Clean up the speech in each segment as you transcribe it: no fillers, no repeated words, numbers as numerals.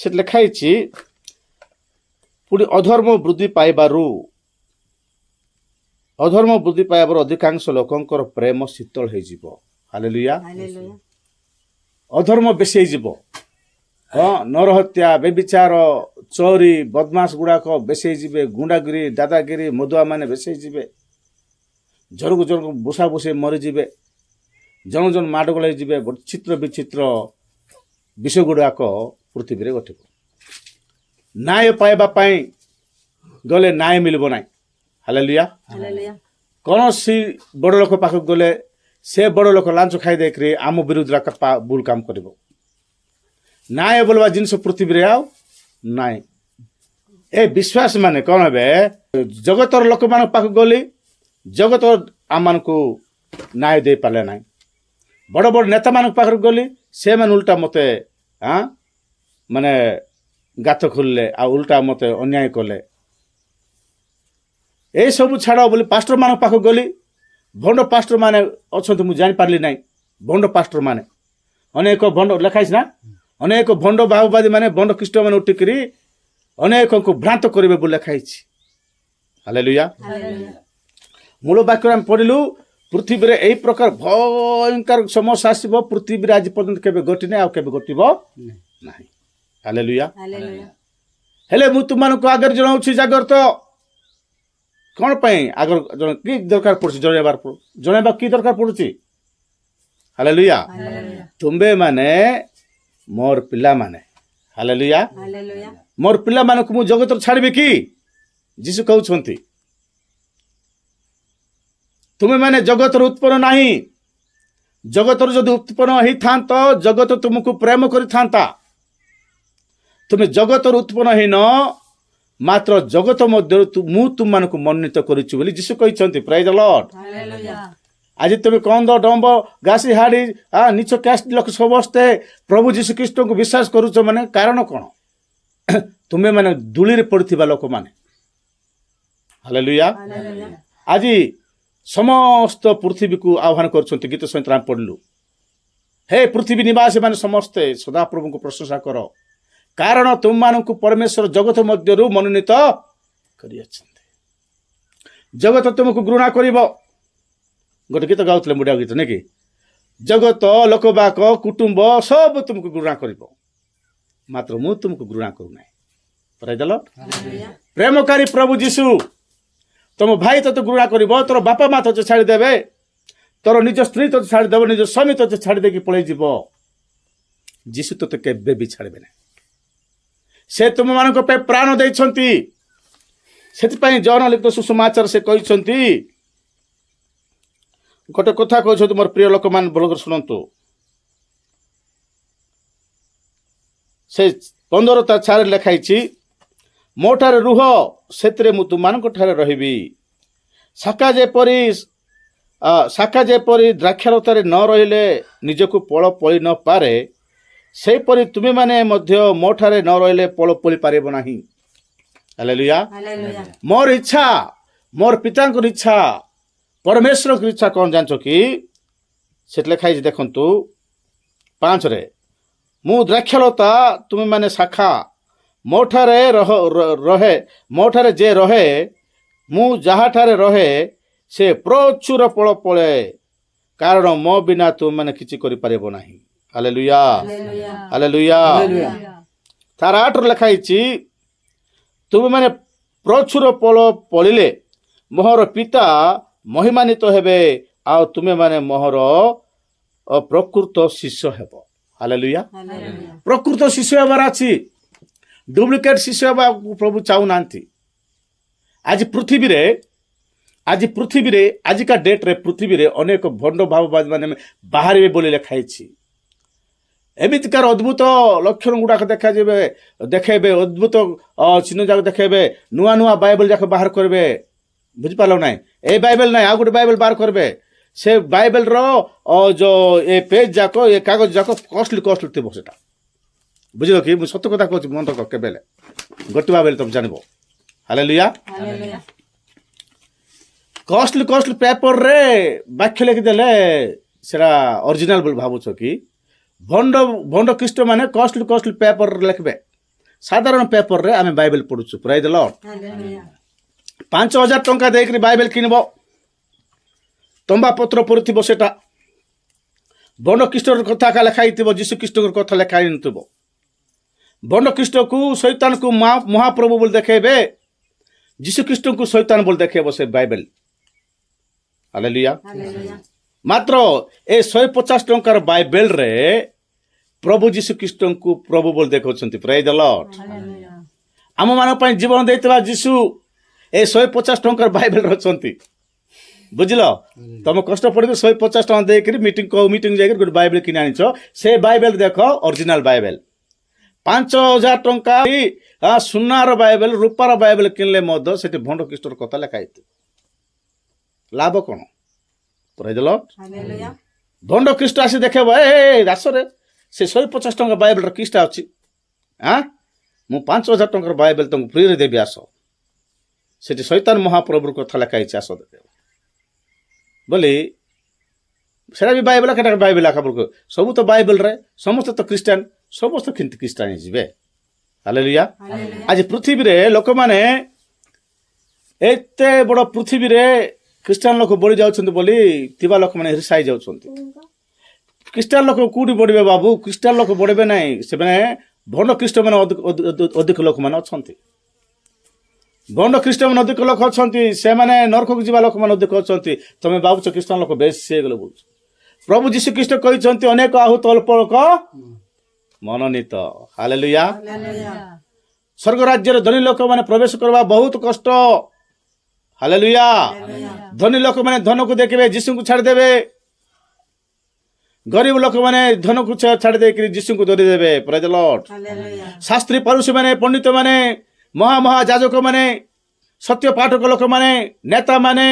ସେଠି ଲେଖା ହେଇଛି ପୁଣି ଅଧର୍ମ ବୃଦ୍ଧି ପାଇବାରୁ ଅଧିକାଂଶ ଲୋକଙ୍କର ପ୍ରେମ ଶୀତଳ ହେଇଯିବ। ହାଲେଲୁୟା। ଅଧର୍ମ ବେଶୀ ହେଇଯିବ। ହଁ, ନରହତ୍ୟା, ବ୍ୟଭିଚାର, ଚୋରି, ବଦମାସ ଗୁଡାକ ବେଶୀ ହେଇଯିବେ। ଗୁଣ୍ଡାଗିରି, ଦାଦାଗିରି, ମଦୁଆ ମାନେ ବେଶୀ ହେଇଯିବେ। ଜଣକୁ ଜଣକୁ ବୁସା ବୁସି ମରିଯିବେ। ଜଣ ମାଡ଼ଗୋଳ ହେଇଯିବେ। ଚିତ୍ର ବିଚିତ୍ର ବିଷୟ ଗୁଡାକ ପୃଥିବୀରେ ଘଟିବ। ନ୍ୟାୟ ପାଇବା ପାଇଁ ଗଲେ ନ୍ୟାୟ ମିଳିବ ନାହିଁ। ହାଲେଲୁୟା। କୌଣସି ବଡ଼ ଲୋକ ପାଖକୁ ଗଲେ ସେ ବଡ଼ ଲୋକ ଲାଞ୍ଚ ଖାଇ ଦେଇକରି ଆମ ବିରୁଦ୍ଧରେ ଭୁଲ କାମ କରିବ। ନ୍ୟାୟ ବୋଲବା ଜିନିଷ ପୃଥିବୀରେ ଆଉ ନାହିଁ। ଏ ବିଶ୍ୱାସ ମାନେ କ'ଣ ହେବେ? ଜଗତର ଲୋକମାନଙ୍କ ପାଖକୁ ଗଲି, ଜଗତ ଆମମାନଙ୍କୁ ନ୍ୟାୟ ଦେଇପାରିଲେ ନାହିଁ। ବଡ଼ ବଡ଼ ନେତାମାନଙ୍କ ପାଖକୁ ଗଲି, ସେମାନେ ଉଲ୍ଟା ମୋତେ ମାନେ ଗାତ ଖୋଲିଲେ, ଆଉ ଉଲ୍ଟା ମୋତେ ଅନ୍ୟାୟ କଲେ। ଏସବୁ ଛାଡ଼ ବୋଲି ପାଷ୍ଟର ମାନଙ୍କ ପାଖକୁ ଗଲି, ଭଣ୍ଡ ପାଷ୍ଟର ମାନେ ଅଛନ୍ତି, ମୁଁ ଜାଣିପାରିଲି ନାହିଁ। ଭଣ୍ଡ ପାଷ୍ଟର ମାନେ ଅନେକ ଭଣ୍ଡ ଲେଖା ହେଇଛି ନା, ଅନେକ ଭଣ୍ଡ ବାହୁବାଦୀ ମାନେ ଭଣ୍ଡ ଖ୍ରୀଷ୍ଟ ମାନେ ଉଠିକିରି ଅନେକଙ୍କୁ ଭ୍ରାନ୍ତ କରିବେ ବୋଲି ଲେଖା ହେଇଛି। ହାଲେଲୁୟା। ମୂଳ ବାକ୍ୟରେ ଆମେ ପଢିଲୁ, ପୃଥିବୀରେ ଏହି ପ୍ରକାର ଭୟଙ୍କର ସମସ୍ୟା ଆସିବ। ପୃଥିବୀରେ ଆଜି ପର୍ଯ୍ୟନ୍ତ କେବେ ଘଟିନି, ଆଉ କେବେ ଘଟିବ ନାହିଁ। ହାଲେଲୁୟା। ହେଲେ ମୁଁ ତୁମମାନଙ୍କୁ ଆଗରେ ଜଣାଉଛି ଜାଗ୍ରତ। କ'ଣ ପାଇଁ କି ଦରକାର ପଡୁଛି? ଜଣେଇବା କି ଦରକାର ପଡୁଛି? ହାଲେଲୁୟା। ତୁମ୍ଭେ ମାନେ ମୋର ପିଲାମାନେ। ହାଲେଲୁୟା। ମୋର ପିଲାମାନଙ୍କୁ ମୁଁ ଜଗତରୁ ଛାଡ଼ିବି କି? ଯୀଶୁ କହୁଛନ୍ତି, ତୁମେ ମାନେ ଜଗତରୁ ଉତ୍ପନ୍ନ ନାହିଁ। ଜଗତରୁ ଯଦି ଉତ୍ପନ୍ନ ହେଇଥାନ୍ତ, ଜଗତ ତୁମକୁ ପ୍ରେମ କରିଥାନ୍ତା। ତୁମେ ଜଗତରୁ ଉତ୍ପନ୍ନ ହେଇନ, ମାତ୍ର ଜଗତ ମଧ୍ୟରୁ ମୁଁ ତୁମମାନଙ୍କୁ ମନୋନୀତ କରିଛି ବୋଲି ଯୀଶୁ କହିଛନ୍ତି। ପ୍ରେଜ୍ ଦ ଲର୍ଡ। ଆଜି ତୁମେ କନ୍ଦ, ଡମ୍ବ, ଘାସି, ହାଡ଼ି, ନିଚ କ୍ୟାଷ୍ଟ ଲୋକ ସମସ୍ତେ ପ୍ରଭୁ ଯୀଶୁ ଖ୍ରୀଷ୍ଟଙ୍କୁ ବିଶ୍ୱାସ କରୁଛ, ମାନେ କାରଣ କ'ଣ? ତୁମେ ମାନେ ଧୂଳିରେ ପଡ଼ିଥିବା ଲୋକମାନେ। ହାଲେଲୁୟା। ଆଜି ସମସ୍ତ ପୃଥିବୀକୁ ଆହ୍ୱାନ କରୁଛନ୍ତି। ଗୀତ ସହିତ ଆମେ ପଢିଲୁ, ହେ ପୃଥିବୀ ନିବାସୀ ମାନେ ସମସ୍ତେ ସଦାପ୍ରଭୁଙ୍କୁ ପ୍ରଶଂସା କର, କାରଣ ତୁମମାନଙ୍କୁ ପରମେଶ୍ୱର ଜଗତ ମଧ୍ୟରୁ ମନୋନୀତ କରିଅଛନ୍ତି। ଜଗତ ତୁମକୁ ଘୃଣା କରିବ। ଗୋଟେ ଗୀତ ଗାଉଥିଲେ, ମୁଡିଆ ଗୀତ ନାଇଁ କି? ଜଗତ, ଲୋକବାକ, କୁଟୁମ୍ବ ସବୁ ତୁମକୁ ଘୃଣା କରିବ, ମାତ୍ର ମୁଁ ତୁମକୁ ଘୃଣା କରୁନାହିଁ। ପ୍ରେଜ୍ ଦ ଲର୍ଡ। ପ୍ରେମକାରୀ ପ୍ରଭୁ ଯୀଶୁ, ତମ ଭାଇ ତତେ ଘୃଣା କରିବ, ତୋର ବାପା ମା ତତେ ଛାଡ଼ିଦେବେ, ତୋର ନିଜ ସ୍ତ୍ରୀ ତତେ ଛାଡ଼ିଦେବ, ନିଜ ସ୍ୱାମୀ ତତେ ଛାଡ଼ି ଦେଇକି ପଳେଇ ଯିବ। ଯୀଶୁ ତତେ କେବେ ବି ଛାଡ଼ିବେ ନାହିଁ। ସେ ତୁମମାନଙ୍କ ପାଇଁ ପ୍ରାଣ ଦେଇଛନ୍ତି। ସେଥିପାଇଁ ଜହନ ଲିଖିତ ସୁସମାଚାର ସେ କହିଛନ୍ତି, ଗୋଟେ କଥା କହିଛନ୍ତି, ମୋର ପ୍ରିୟ ଲୋକମାନେ ଭଲ କରି ଶୁଣନ୍ତୁ। ସେ 15 ଲେଖା ହେଇଛି, ମୋ ଠାରେ ରୁହ, ସେଥିରେ ମୁଁ ତୁମମାନଙ୍କ ଠାରେ ରହିବି। ଶାଖା ଯେପରି ଦ୍ରାକ୍ଷାରଥରେ ନ ରହିଲେ ନିଜକୁ ଫଳ ପଳି ନ ପାରେ, ସେହିପରି ତୁମେମାନେ ମଧ୍ୟ ମୋ ଠାରେ ନ ରହିଲେ ଫଳ ପଳି ପାରିବ ନାହିଁ। ହାଲେଲୁୟା। ମୋର ଇଚ୍ଛା, ମୋର ପିତାଙ୍କର ଇଚ୍ଛା, ପରମେଶ୍ୱରଙ୍କ ଇଚ୍ଛା କ'ଣ ଜାଣିଛ କି? ସେଠି ଲେଖା ହେଇଛି, ଦେଖନ୍ତୁ 5ରେ, ମୁଁ ଦ୍ରାକ୍ଷାଲତା, ତୁମେମାନେ ଶାଖା। ମୋଠାରେ ଯେ ରହେ, ମୁଁ ଯାହାଠାରେ ରହେ, ସେ ପ୍ରଚୁର ଫଳ ଫଳେ, କାରଣ ମୋ ବିନା ତୁମେମାନେ କିଛି କରିପାରିବ ନାହିଁ। ହାଲେଲୁୟା। ହାଲେଲୁୟା। ତାର 8ରେ ଲେଖା ହେଇଛି, ତୁମେମାନେ ପ୍ରଚୁର ଫଳ ଫଳିଲେ ମୋହର ପିତା ମହିମାନ୍ୱିତ ହେବେ, ଆଉ ତୁମେମାନେ ମୋହର ପ୍ରକୃତ ଶିଷ୍ୟ ହେବ। ହାଲେଲୁୟା। ପ୍ରକୃତ ଶିଷ୍ୟ ହେବାର ଅଛି, ଡୁପ୍ଲିକେଟ ଶିଷ୍ୟ ହେବାକୁ ପ୍ରଭୁ ଚାହୁଁନାହାନ୍ତି। ପୃଥିବୀରେ ଆଜିକା ଡେଟ୍ରେ ପୃଥିବୀରେ ଅନେକ ଭଣ୍ଡ ଭାବବାଦୀ ମାନେ ବାହାରିବେ ବୋଲି ଲେଖା ହେଇଛି। ଏମିତିକାର ଅଦ୍ଭୁତ ଲକ୍ଷଣ ଗୁଡ଼ାକ ଦେଖେଇବେ, ଅଦ୍ଭୁତ ଚିହ୍ନ ଯାକ ଦେଖେଇବେ, ନୂଆ ନୂଆ ବାଇବେଲ ଯାକ ବାହାର କରିବେ। ବୁଝିପାରିଲ ନାହିଁ? ଏ ବାଇବେଲ ନାହିଁ, ଆଉ ଗୋଟେ ବାଇବେଲ ବାହାର କରିବେ। ସେ ବାଇବେଲର ଯୋଉ ଏ ପେଜ ଯାକ, ଏ କାଗଜ ଯାକ କଷ୍ଟଲି ଥିବ ସେଟା। ବୁଝିଲ କି? ମୁଁ ସତ କଥା କହୁଛି, ମନ ରଖ, କେବେ ଘଟିବା ବେଲେ ତମେ ଜାଣିବ। ହାଲେଲୁୟା। କଷ୍ଟଲି ପେପରରେ ବାକ୍ୟ ଲେଖିଦେଲେ ସେଟା ଅରିଜିନାଲ ବୋଲି ଭାବୁଛ କି? ଭଣ୍ଡ ଖ୍ରୀଷ୍ଟ ମାନେ କଷ୍ଟଲି ପେପରରେ ଲେଖିବେ, ସାଧାରଣ ପେପରରେ ଆମେ ବାଇବେଲ ପଢୁଛୁ। ପ୍ରାଇଜ୍ ଦ ଲର୍ଡ। 5,000 ଟଙ୍କା ଦେଇକରି ବାଇବେଲ କିଣିବ, ତମ୍ବା ପତ୍ର ପଡିଥିବ, ସେଟା ବଣ୍ଡ ଖ୍ରୀଷ୍ଟର କଥା ଲେଖା ହେଇଥିବ, ଯୀଶୁ ଖ୍ରୀଷ୍ଟଙ୍କର କଥା ଲେଖା ହେଇନଥିବ। ବଣ୍ଡ ଖ୍ରୀଷ୍ଟକୁ ଶୈତାନକୁ ମହାପ୍ରଭୁ ବୋଲି ଦେଖେଇବେ, ଯୀଶୁ ଖ୍ରୀଷ୍ଟଙ୍କୁ ଶୈତାନ ବୋଲି ଦେଖେଇବ ସେ ବାଇବେଲ। ହାଲେଲୁୟା। ମାତ୍ର ଏ 150 ଟଙ୍କାର ବାଇବେଲରେ ପ୍ରଭୁ ଯୀଶୁ ଖ୍ରୀଷ୍ଟଙ୍କୁ ପ୍ରଭୁ ବୋଲି ଦେଖାଉଛନ୍ତି। ପ୍ରେଜ୍ ଦ ଲର୍ଡ। ଆମମାନଙ୍କ ପାଇଁ ଜୀବନ ଦେଇଥିବା ଯୀଶୁ ଏ 150 ଟଙ୍କାର ବାଇବେଲରେ ଅଛନ୍ତି। ବୁଝିଲ, ତମେ କଷ୍ଟ ପଡ଼ିକି 150 ଟଙ୍କା ଦେଇକରି ମିଟିଂ ଯାଇକରି ଗୋଟେ ବାଇବେଲ କିଣି ଆଣିଛ। ସେ ବାଇବେଲ ଦେଖ, ଅରିଜିନାଲ ବାଇବେଲ। 5,000 ଟଙ୍କା ସୁନାର ବାଇବେଲ, ରୂପାର ବାଇବେଲ କିଣିଲେ ମଧ୍ୟ ସେଠି ଭଣ୍ଡ ଖ୍ରୀଷ୍ଟର କଥା ଲେଖା ହେଇଥିବ। ଲାଭ କ'ଣ? ପ୍ରେଜ୍ ଦ ଲର୍ଡ। ଭଣ୍ଡ ଖ୍ରୀଷ୍ଟ ଆସି ଦେଖେଇବ, ରାସରେ ସେ 150 ଟଙ୍କା ବାଇବେଲର କିସ୍ଟା ଅଛି, ମୁଁ 5,000 ଟଙ୍କାର ବାଇବେଲ ତମକୁ ଫ୍ରିରେ ଦେବି, ଆସ। ସେଠି ଶୈତାନ ମହାପ୍ରଭୁର କଥା ଲେଖା ହେଇଛି, ଆସ ଦେଖେଇବ ବୋଲି। ସେଟା ବି ବାଇବେଲ, କେଟା ବାଇବେଲ ଆଖାପୂର୍ବ ସବୁ ତ ବାଇବେଲରେ, ସମସ୍ତେ ତ ଖ୍ରୀଷ୍ଟିଆନ, ସମସ୍ତେ କିନ୍ତୁ ଖ୍ରୀଷ୍ଟିଆନ ହେଇଯିବେ। ହାଲେଲୁୟା। ଆଜି ପୃଥିବୀରେ ଲୋକମାନେ, ଏତେ ବଡ଼ ପୃଥିବୀରେ ଖ୍ରୀଷ୍ଟିଆନ ଲୋକ ବଢ଼ି ଯାଉଛନ୍ତି ବୋଲି ଥିବା ଲୋକମାନେ ହିର୍ଷା ହେଇଯାଉଛନ୍ତି। ଖ୍ରୀଷ୍ଟିଆନ ଲୋକ କୋଉଠି ବଢ଼ିବେ ବାବୁ? ଖ୍ରୀଷ୍ଟିଆନ ଲୋକ ବଢ଼ିବେ ନାହିଁ, ସେମାନେ ଭଣ୍ଡ ଖ୍ରୀଷ୍ଟ ମାନେ ଅଧିକ ଲୋକମାନେ ଅଛନ୍ତି। ଭଣ୍ଡ ଖ୍ରୀଷ୍ଟ ମାନେ ଅଧିକ ଲୋକ ଅଛନ୍ତି, ସେମାନେ ନରକକୁ ଯିବା ଲୋକମାନେ ଅଧିକ ଅଛନ୍ତି। ତମେ ଭାବୁଛ ଖ୍ରୀଷ୍ଟିଆନ ଲୋକ ବେଶୀ ହେଇଗଲେ ବୋଲୁଛ। ପ୍ରଭୁ ଯୀଶୁ ଖ୍ରୀଷ୍ଟ କହିଛନ୍ତି, ଅନେକ ଆହୁତ ଅଳ୍ପ ଲୋକ ମନୋନୀତ। ହାଲେଲୁୟା। ସ୍ୱର୍ଗ ରାଜ୍ୟରେ ଧନୀ ଲୋକମାନେ ପ୍ରବେଶ କରିବା ବହୁତ କଷ୍ଟ। ହାଲେଲୁୟା। ଧନୀ ଲୋକମାନେ ଧନକୁ ଦେଖିବେ, ଯୀଶୁଙ୍କୁ ଛାଡ଼ିଦେବେ। ଗରିବ ଲୋକମାନେ ଧନକୁ ଛାଡ଼ି ଦେଇକରି ଯୀଶୁଙ୍କୁ ଧରିଦେବେ। ପ୍ରେଜ୍ ଦ ଲର୍ଡ। ଶାସ୍ତ୍ରୀ ପରୁଷୀ ମାନେ, ପଣ୍ଡିତ ମାନେ, ମହାଯାଜକ ମାନେ, ସତ୍ୟ ପାଠକ ଲୋକମାନେ, ନେତାମାନେ,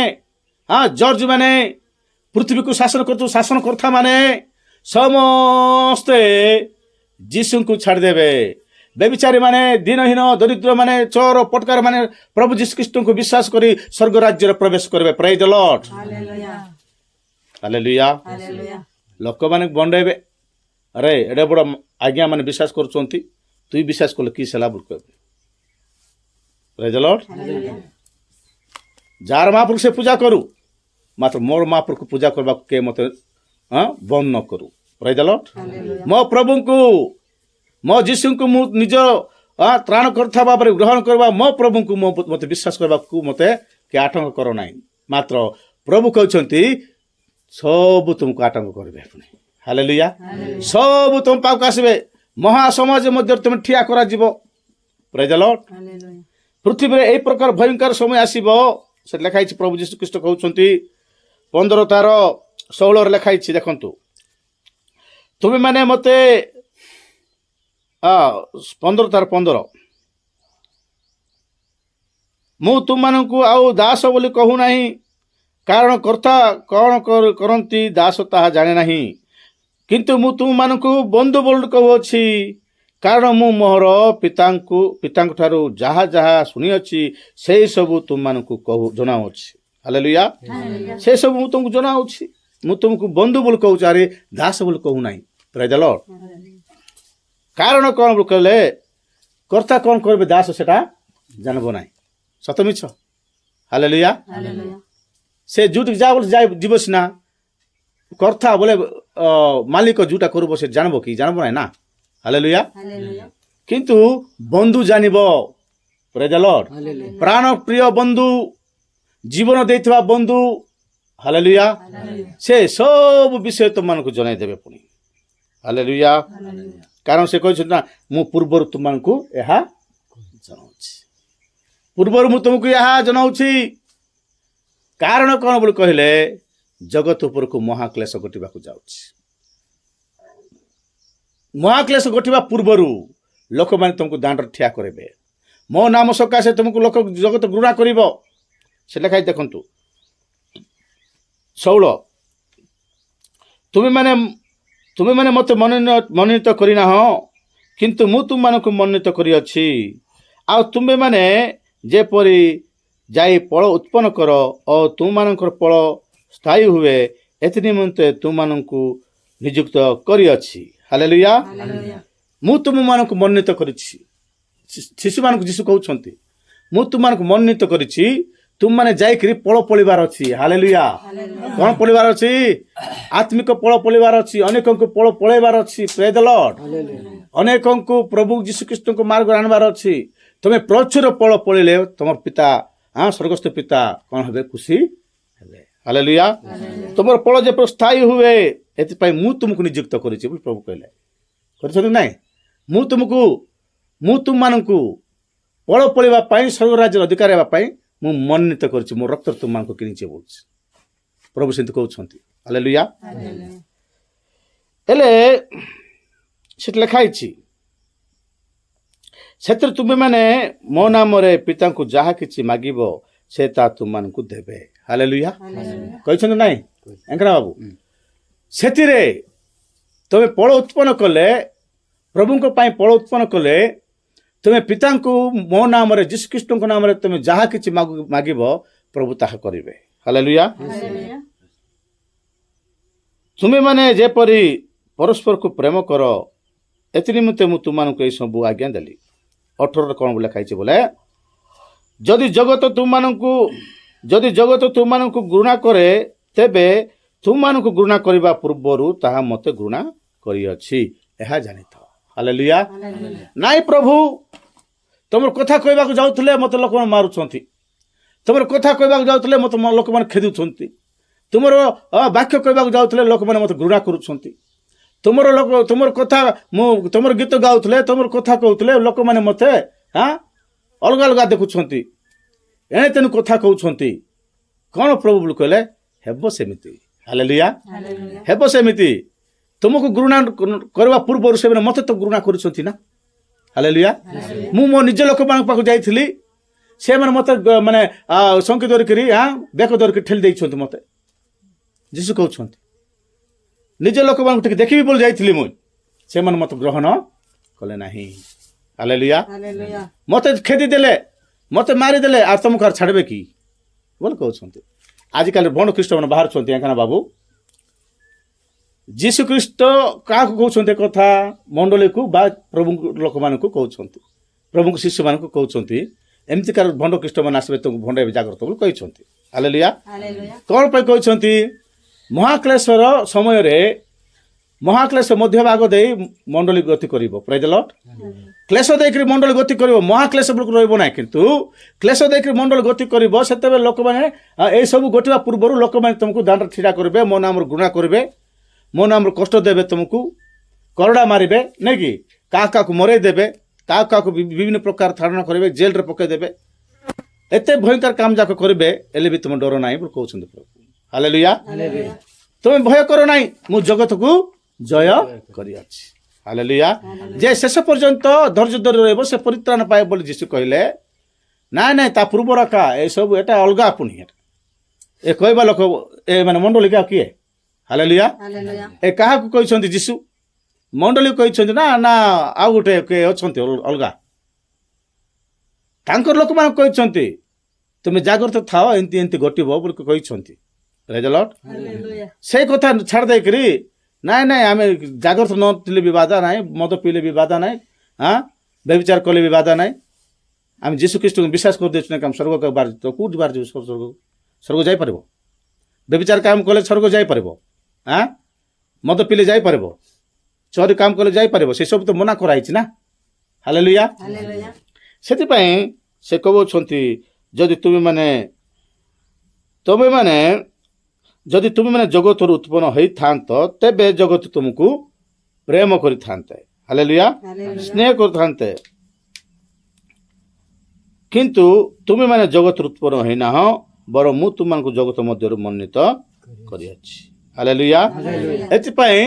ଜର୍ଜ ମାନେ, ପୃଥିବୀକୁ ଶାସନକର୍ତ୍ତା ମାନେ ସମସ୍ତେ ଯୀଶୁଙ୍କୁ ଛାଡ଼ିଦେବେ। ବେବିଚାରୀ ମାନେ, ଦିନହୀନ, ଦରିଦ୍ର ମାନେ, ଚୋର ପଟକାର ମାନେ ପ୍ରଭୁ ଯୀଶୁ ଖ୍ରୀଷ୍ଟଙ୍କୁ ବିଶ୍ୱାସ କରି ସ୍ୱର୍ଗ ରାଜ୍ୟରେ ପ୍ରବେଶ କରିବେ। ପ୍ରେଜ୍ ଦ ଲର୍ଡ। ହାଲେଲୁୟା। ଲୋକମାନେ ବଣ୍ଡେଇବେ, ଆରେ ଏଡ଼େ ବଡ଼ ଆଜ୍ଞା ମାନେ ବିଶ୍ୱାସ କରୁଛନ୍ତି, ତୁଇ ବିଶ୍ୱାସ କଲେ କି ସେଲା ବୋଲି କହିବେ। ପ୍ରେଜ୍ ଦ ଲର୍ଡ। ଯାହାର ମହାପ୍ରଭୁ ସେ ପୂଜା କରୁ, ମାତ୍ର ମୋର ମହାପ୍ରଭୁକୁ ପୂଜା କରିବାକୁ କେ ମୋତେ ବନ୍ଦ ନ କରୁ। ପ୍ରେଜ୍ ଦ ଲର୍ଡ। ମୋ ପ୍ରଭୁଙ୍କୁ, ମୋ ଯୀଶୁଙ୍କୁ ମୁଁ ନିଜ ତ୍ରାଣ କରୁଥିବା ଭାବରେ ଗ୍ରହଣ କରିବା, ମୋ ପ୍ରଭୁଙ୍କୁ ମୋତେ ବିଶ୍ୱାସ କରିବାକୁ ମୋତେ କେ ଆଟଙ୍କ କର ନାହିଁ। ମାତ୍ର ପ୍ରଭୁ କହିଛନ୍ତି, ସବୁ ତୁମକୁ ଆଟଙ୍କ କରିବେ। ହାଲେଲୁୟା। ସବୁ ତୁମ ପାଖକୁ ଆସିବେ, ମହାସମାଜ ମଧ୍ୟରେ ତୁମେ ଠିଆ କରାଯିବ। ପ୍ରେଜ୍ ଦ ଲର୍ଡ। ପୃଥିବୀରେ ଏହି ପ୍ରକାର ଭୟଙ୍କର ସମୟ ଆସିବ। ସେ ଲେଖା ହେଇଛି, ପ୍ରଭୁ ଯୀଶୁ ଖ୍ରୀଷ୍ଟ କହୁଛନ୍ତି 15:16 ଲେଖା ହେଇଛି, ଦେଖନ୍ତୁ। ତୁମେମାନେ ମୋତେ 15:15 ମୁଁ ତୁମମାନଙ୍କୁ ଆଉ ଦାସ ବୋଲି କହୁନାହିଁ, କାରଣ କର୍ତ୍ତା କ'ଣ କରନ୍ତି ଦାସ ତାହା ଜାଣେ ନାହିଁ। କିନ୍ତୁ ମୁଁ ତୁମମାନଙ୍କୁ ବନ୍ଧୁ ବୋଲି କହୁଅଛି, କାରଣ ମୁଁ ମୋର ପିତାଙ୍କ ଠାରୁ ଯାହା ଯାହା ଶୁଣିଅଛି ସେଇ ସବୁ ତୁମମାନଙ୍କୁ ଜଣାଉଛି। ହାଲେଲୁୟା। ସେ ସବୁ ମୁଁ ତୁମକୁ ଜଣାଉଛି। ମୁଁ ତୁମକୁ ବନ୍ଧୁ ବୋଲି କହୁଛି, ଆରେ ଦାସ ବୋଲି କହୁନାହିଁ। ପ୍ରେଜ୍ ଦ ଲର୍ଡ। କାରଣ କ'ଣ ବୋଲି କହିଲେ, କର୍ତ୍ତା କ'ଣ କରିବେ ଦାସ ସେଟା ଜାଣିବ ନାହିଁ। ସତ ମିଛ? ହାଲେଲୁୟା। ସେ ଯୋଉଠିକି ଯିବ ସିନା, କର୍ତ୍ତା ବୋଲେ ମାଲିକ ଯୋଉଟା କରିବ ସେ ଜାଣିବ କି? ଜାଣିବ ନାହିଁ ନା। ହାଲେଲୁୟା। କିନ୍ତୁ ବନ୍ଧୁ ଜାଣିବ। ପ୍ରେଜ୍ ଦ ଲର୍ଡ। ପ୍ରାଣ ପ୍ରିୟ ବନ୍ଧୁ, ଜୀବନ ଦେଇଥିବା ବନ୍ଧୁ, ହାଲେଲୁୟା, ସେ ସବୁ ବିଷୟ ତୁମମାନଙ୍କୁ ଜଣାଇ ଦେବେ ପୁଣି। ହାଲେଲୁୟା। କାରଣ ସେ କହିଛନ୍ତି ନା, ମୁଁ ପୂର୍ବରୁ ତୁମମାନଙ୍କୁ ଏହା ଜଣାଉଛି। ପୂର୍ବରୁ ମୁଁ ତୁମକୁ ଏହା ଜଣାଉଛି। କାରଣ କ'ଣ ବୋଲି କହିଲେ, ଜଗତ ଉପରକୁ ମହାକ୍ଲେଶ ଘଟିବାକୁ ଯାଉଛି। ମହାକ୍ଲେଶ ଘଟିବା ପୂର୍ବରୁ ଲୋକମାନେ ତୁମକୁ ଦାଣ୍ଡରେ ଠିଆ କରିବେ। ମୋ ନାମ ସକାଶେ ତୁମକୁ ଜଗତ ଘୃଣା କରିବ। ସେ ଲେଖା ଦେଖନ୍ତୁ 16, ତୁମେମାନେ ମୋତେ ମନୋନୀତ କରିନାହଁ, କିନ୍ତୁ ମୁଁ ତୁମମାନଙ୍କୁ ମନୋନୀତ କରିଅଛି। ଆଉ ତୁମେମାନେ ଯେପରି ଯାଇ ଫଳ ଉତ୍ପନ୍ନ କର ଓ ତୁମମାନଙ୍କର ଫଳ ସ୍ଥାୟୀ ହୁଏ, ଏଥି ନିମନ୍ତେ ତୁମମାନଙ୍କୁ ନିଯୁକ୍ତ କରିଅଛି। ହାଲେଲୁୟା। ମୁଁ ତୁମମାନଙ୍କୁ ମନୋନୀତ କରିଛି। ଶିଶୁମାନଙ୍କୁ ଯୀଶୁ କହୁଛନ୍ତି ମୁଁ ତୁମମାନଙ୍କୁ ମନୋନୀତ କରିଛି ତୁମମାନେ ଯାଇକରି ପଳ ପଳିବାର ଅଛି। ହାଲେଲୁୟା। କ'ଣ ପଳିବାର ଅଛି? ଆତ୍ମିକ ପଳ ପଳିବାର ଅଛି। ଅନେକଙ୍କୁ ପଳ ପଳେଇବାର ଅଛି। ପ୍ରେଜ୍ ଦ ଲର୍ଡ। ଅନେକଙ୍କୁ ପ୍ରଭୁ ଯୀଶୁଖ୍ରୀଷ୍ଟଙ୍କ ମାର୍ଗରେ ଆଣିବାର ଅଛି। ତମେ ପ୍ରଚୁର ପଳ ପଳିଲେ ତମର ପିତା ସ୍ୱର୍ଗସ୍ଥ ପିତା କ'ଣ ହେବେ? ଖୁସି ହେବେ। ହାଲେଲୁୟା। ତମର ପଳ ଯେପରି ସ୍ଥାୟୀ ହୁଏ ଏଥିପାଇଁ ମୁଁ ତୁମକୁ ନିଯୁକ୍ତ କରିଛି ବୋଲି ପ୍ରଭୁ କହିଲେ। କରିଛନ୍ତି ନାଇଁ? ମୁଁ ତୁମମାନଙ୍କୁ ପଳ ପଳିବା ପାଇଁ ସ୍ୱର୍ଗ ରାଜ୍ୟର ଅଧିକାର ହେବା ପାଇଁ ମୁଁ ମନୋନୀତ କରିଛି। ମୋ ରକ୍ତରେ ତୁମମାନଙ୍କୁ କିଣିଛି ବୋଲୁଛି ପ୍ରଭୁ ସେମିତି କହୁଛନ୍ତି। ହାଲେଲୁୟା। ହେଲେ ସେଠି ଲେଖା ହେଇଛି ସେଥିରେ ତୁମେମାନେ ମୋ ନାମରେ ପିତାଙ୍କୁ ଯାହା କିଛି ମାଗିବ ସେ ତା ତୁମମାନଙ୍କୁ ଦେବେ। ହାଲେଲୁୟା। କହିଛନ୍ତି ନାଇଁ ଏଙ୍କରା ବାବୁ? ସେଥିରେ ତମେ ପଳ ଉତ୍ପନ୍ନ କଲେ, ପ୍ରଭୁଙ୍କ ପାଇଁ ପଳ ଉତ୍ପନ୍ନ କଲେ, ତୁମେ ପିତାଙ୍କୁ ମୋ ନାମରେ ଯୀଶୁଖ୍ରୀଷ୍ଟଙ୍କ ନାମରେ ତୁମେ ଯାହା କିଛି ମାଗିବ ପ୍ରଭୁ ତାହା କରିବେ। ହାଲେଲୁୟା। ତୁମେମାନେ ଯେପରି ପରସ୍ପରକୁ ପ୍ରେମ କର ଏଥି ନିମନ୍ତେ ମୁଁ ତୁମମାନଙ୍କୁ ଏହି ସବୁ ଆଜ୍ଞା ଦେଲି। 18ରେ କ'ଣ ଲେଖା ହେଇଛି ବୋଲେ ଯଦି ଜଗତ ତୁମମାନଙ୍କୁ ଘୃଣା କରେ ତେବେ ତୁମମାନଙ୍କୁ ଘୃଣା କରିବା ପୂର୍ବରୁ ତାହା ମୋତେ ଘୃଣା କରିଅଛି ଏହା ଜାଣିଥାଅ। ହାଲେଲୁୟା। ନାଇଁ ପ୍ରଭୁ ତମର କଥା କହିବାକୁ ଯାଉଥିଲେ ମୋତେ ଲୋକମାନେ ମାରୁଛନ୍ତି। ତମର କଥା କହିବାକୁ ଯାଉଥିଲେ ମୋତେ ଲୋକମାନେ ଖେଦୁଛନ୍ତି। ତୁମର ବାକ୍ୟ କହିବାକୁ ଯାଉଥିଲେ ଲୋକମାନେ ମୋତେ ଘୃଣା କରୁଛନ୍ତି। ତୁମର କଥା ତୁମର ଗୀତ ଗାଉଥିଲେ, ତୁମର କଥା କହୁଥିଲେ ଲୋକମାନେ ମୋତେ ଅଲଗା ଅଲଗା ଦେଖୁଛନ୍ତି, ଏଣେ ତେଣୁ କଥା କହୁଛନ୍ତି। କ'ଣ ପ୍ରଭୁ ବୋଲି କହିଲେ? ହେବ ସେମିତି। ହାଲେଲୁୟା। ହେବ ସେମିତି। ତୁମକୁ ଘୃଣା କରିବା ପୂର୍ବରୁ ସେମାନେ ମୋତେ ତ ଘୃଣା କରୁଛନ୍ତି ନା। ହାଲେଲୁୟା। ମୁଁ ମୋ ନିଜ ଲୋକମାନଙ୍କ ପାଖକୁ ଯାଇଥିଲି, ସେମାନେ ମୋତେ ମାନେ ଶଙ୍କି ଧରିକିରି ବେକ ଧରିକି ଠେଲି ଦେଇଛନ୍ତି ମୋତେ। ଯୀଶୁ କହୁଛନ୍ତି ନିଜ ଲୋକମାନଙ୍କୁ ଟିକେ ଦେଖିବି ବୋଲି ଯାଇଥିଲି ମୁଁ, ସେମାନେ ମୋତେ ଗ୍ରହଣ କଲେ ନାହିଁ। ହାଲେଲୁୟା। ମୋତେ ଖେଦି ଦେଲେ, ମୋତେ ମାରିଦେଲେ, ଆଉ ତମକୁ ଆଉ ଛାଡ଼ିବେ କି ବୋଲି କହୁଛନ୍ତି। ଆଜିକାଲି ବଣ୍ଡ ଖ୍ରୀଷ୍ଟମାନେ ବାହାରୁଛନ୍ତି ଏଙ୍କା ବାବୁ। ଯୀଶୁ ଖ୍ରୀଷ୍ଟ କାହାକୁ କହୁଛନ୍ତି କଥା? ମଣ୍ଡଳୀକୁ ବା ପ୍ରଭୁଙ୍କ ଲୋକମାନଙ୍କୁ କହୁଛନ୍ତି, ପ୍ରଭୁଙ୍କ ଶିଷ୍ୟମାନଙ୍କୁ କହୁଛନ୍ତି। ଏମିତିକାର ଭଣ୍ଡ ଖ୍ରୀଷ୍ଟମାନେ ଆସିବେ ତୁମକୁ ଭଣ୍ଡାଇବେ ଜାଗ୍ରତ ବୋଲି କହିଛନ୍ତି। ହାଲେଲୁୟା। କ'ଣ ପାଇଁ କହିଛନ୍ତି? ମହାକ୍ଲେଶର ସମୟରେ ମହାକ୍ଲେଶ ମଧ୍ୟଭାଗ ଦେଇ ମଣ୍ଡଳୀ ଗତି କରିବ। ପ୍ରେଜ୍ ଦ ଲର୍ଡ। କ୍ଲେଶ ଦେଇକରି ମଣ୍ଡଳୀ ଗତି କରିବ, ମହାକ୍ଲେଶ ବେଳକୁ ରହିବ ନାହିଁ। କିନ୍ତୁ କ୍ଲେଶ ଦେଇକରି ମଣ୍ଡଳୀ ଗତି କରିବ, ସେତେବେଳେ ଲୋକମାନେ ଏଇସବୁ ଘଟିବା ପୂର୍ବରୁ ଲୋକମାନେ ତୁମକୁ ଦାଣ୍ଡରେ ଛିଡ଼ା କରିବେ, ମୋ ନାମରେ ଘୃଣା କରିବେ, ମୋ ନାମରେ କଷ୍ଟ ଦେବେ, ତୁମକୁ କରଡ଼ା ମାରିବେ, ନାଇଁ କି? କାହାକୁ ମରେଇ ଦେବେ, କାହାକୁ ବିଭିନ୍ନ ପ୍ରକାର ଧାରଣା କରିବେ, ଜେଲରେ ପକାଇ ଦେବେ। ଏତେ ଭୟଙ୍କର କାମ ଯାକ କରିବେ, ହେଲେ ବି ତୁମେ ଡର ନାହିଁ ବୋଲି କହୁଛନ୍ତି ପ୍ରଭୁ। ହାଲେଲୁୟା। ତୁମେ ଭୟ କର ନାହିଁ, ମୁଁ ଜଗତକୁ ଜୟ କରିଅଛି। ହାଲେଲୁୟା। ଯେ ଶେଷ ପର୍ଯ୍ୟନ୍ତ ଧୈର୍ଯ୍ୟ ଧରି ରହିବ ସେ ପରିତ୍ରାଣ ପାଏ ବୋଲି ଯୀଶୁ କହିଲେ। ନାଇଁ ତା ପୂର୍ବର ଏସବୁ ଏଟା ଅଲଗା ପୁଣି। ଏ କହିବା ଲୋକ ମାନେ ମଣ୍ଡଳୀ କିଏ? ହାଲେଲୁୟା। ଏ କାହାକୁ କହିଛନ୍ତି ଯୀଶୁ? ମଣ୍ଡଳୀ କହିଛନ୍ତି ନା ଆଉ ଗୋଟେ କିଏ ଅଛନ୍ତି ଅଲଗା? ତାଙ୍କର ଲୋକମାନଙ୍କୁ କହିଛନ୍ତି ତୁମେ ଜାଗ୍ରତ ଥାଅ, ଏମିତି ଏମିତି ଘଟିବ ବୋଲି କହିଛନ୍ତି। ପ୍ରେଜ୍ ଦ ଲର୍ଡ। ସେଇ କଥା ଛାଡ଼ି ଦେଇକରି ନାଇଁ ଆମେ ଜାଗ୍ରତ ନଥିଲେ ବି ବାଧା ନାହିଁ, ମଦ ପିଇଲେ ବି ବାଧା ନାହିଁ, ବ୍ୟଭିଚାର କଲେ ବି ବାଧା ନାହିଁ, ଆମେ ଯୀଶୁ ଖ୍ରୀଷ୍ଟଙ୍କୁ ବିଶ୍ୱାସ କରିଦେଉଛୁ ନା, ସ୍ୱର୍ଗ କେଉଁଠି ବାହାରି ଯିବୁ? ସ୍ୱର୍ଗ ଯାଇପାରିବ? ବ୍ୟଭିଚାର କାମ କଲେ ସ୍ୱର୍ଗ ଯାଇପାରିବ? ମଦ ପିଇଲେ ଯାଇପାରିବ? ଚୋରି କାମ କଲେ ଯାଇପାରିବ? ସେସବୁ ତ ମନା କରାହେଇଛି ନା। ହାଲେଲୁୟା। ସେଥିପାଇଁ ସେ କହୁଛନ୍ତି ଯଦି ତୁମେମାନେ ଜଗତରୁ ଉତ୍ପନ୍ନ ହୋଇଥାନ୍ତ ତେବେ ଜଗତ ତୁମକୁ ପ୍ରେମ କରିଥାନ୍ତେ। ହାଲେଲୁୟା। ସ୍ନେହ କରିଥାନ୍ତେ। କିନ୍ତୁ ତୁମେମାନେ ଜଗତରୁ ଉତ୍ପନ୍ନ ହୋଇନାହଁ, ବରଂ ମୁଁ ତୁମମାନଙ୍କୁ ଜଗତ ମଧ୍ୟରୁ ମନୋନୀତ କରିଅଛି। ହାଲେଲୁୟା। ଏଥିପାଇଁ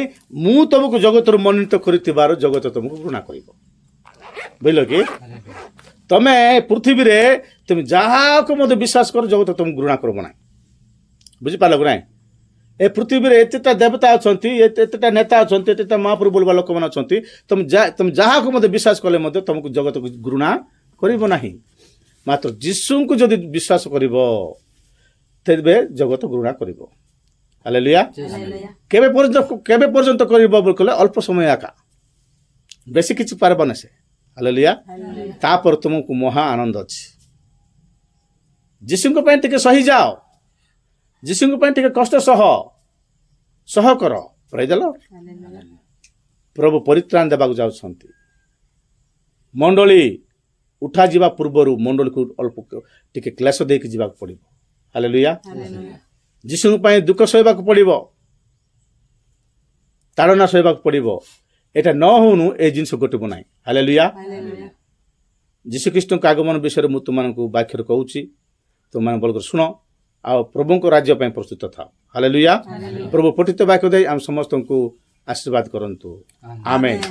ମୁଁ ତୁମକୁ ଜଗତରୁ ମନୋନୀତ କରିଥିବାରୁ ଜଗତ ତୁମକୁ ଘୃଣା କରିବ। ବୁଝିଲ କି? ତମେ ପୃଥିବୀରେ ତୁମେ ଯାହାକୁ ମଧ୍ୟ ବିଶ୍ୱାସ କର, ଜଗତ ତୁମକୁ ଘୃଣା କରିବ ନାହିଁ। ବୁଝିପାରିଲ କି ନାହିଁ? ଏ ପୃଥିବୀରେ ଏତେଟା ଦେବତା ଅଛନ୍ତି, ଏତେଟା ନେତା ଅଛନ୍ତି, ଏତେଟା ମହାପ୍ରଭୁ ବୋଲବା ଲୋକମାନେ ଅଛନ୍ତି। ତମେ ଯାହାକୁ ମଧ୍ୟ ବିଶ୍ୱାସ କଲେ ମଧ୍ୟ ତୁମକୁ ଜଗତକୁ ଘୃଣା କରିବ ନାହିଁ। ମାତ୍ର ଯୀଶୁଙ୍କୁ ଯଦି ବିଶ୍ୱାସ କରିବ ତେବେ ଜଗତ ଘୃଣା କରିବ। ହାଲେଲୁୟା। କେବେ ପର୍ଯ୍ୟନ୍ତ କରିବ ବୋଲି କହିଲେ ଅଳ୍ପ ସମୟ ଏକା, ବେଶୀ କିଛି ପାରିବ ନା ସେ। ହାଲେଲୁୟା। ତାପରେ ତୁମକୁ ମହା ଆନନ୍ଦ ଅଛି। ଯୀଶୁଙ୍କ ପାଇଁ ଟିକେ ସହିଯାଅ, ଯୀଶୁଙ୍କ ପାଇଁ ଟିକେ କଷ୍ଟ ସହ କର। ପ୍ରେଜ୍ ଦ ଲର୍ଡ। ପ୍ରଭୁ ପରିତ୍ରାଣ ଦେବାକୁ ଯାଉଛନ୍ତି। ମଣ୍ଡଳୀ ଉଠାଯିବା ପୂର୍ବରୁ ମଣ୍ଡଳୀକୁ ଅଳ୍ପ ଟିକେ କ୍ଲେଶ ଦେଇକି ଯିବାକୁ ପଡ଼ିବ। ହାଲେଲୁୟା। ଯୀଶୁଙ୍କ ପାଇଁ ଦୁଃଖ ସହିବାକୁ ପଡ଼ିବ, ତାଡ଼ନା ସହିବାକୁ ପଡ଼ିବ। ଏଇଟା ନ ହଉନୁ ଏ ଜିନିଷ ଘଟିବ ନାହିଁ। ହାଲେଲୁୟା। ଯୀଶୁଖ୍ରୀଷ୍ଟଙ୍କ ଆଗମନ ବିଷୟରେ ମୁଁ ତୁମମାନଙ୍କୁ ବାକ୍ୟରେ କହୁଛି, ତୁମମାନେ ଭଲ ଶୁଣ ଆଉ ପ୍ରଭୁଙ୍କ ରାଜ୍ୟ ପାଇଁ ପ୍ରସ୍ତୁତ ଥାଅ। ହାଲେଲୁୟା। ପ୍ରଭୁ ପଠିତ ବାକ୍ୟ ଦେଇ ଆମ ସମସ୍ତଙ୍କୁ ଆଶୀର୍ବାଦ କରନ୍ତୁ। ଆମେନ୍।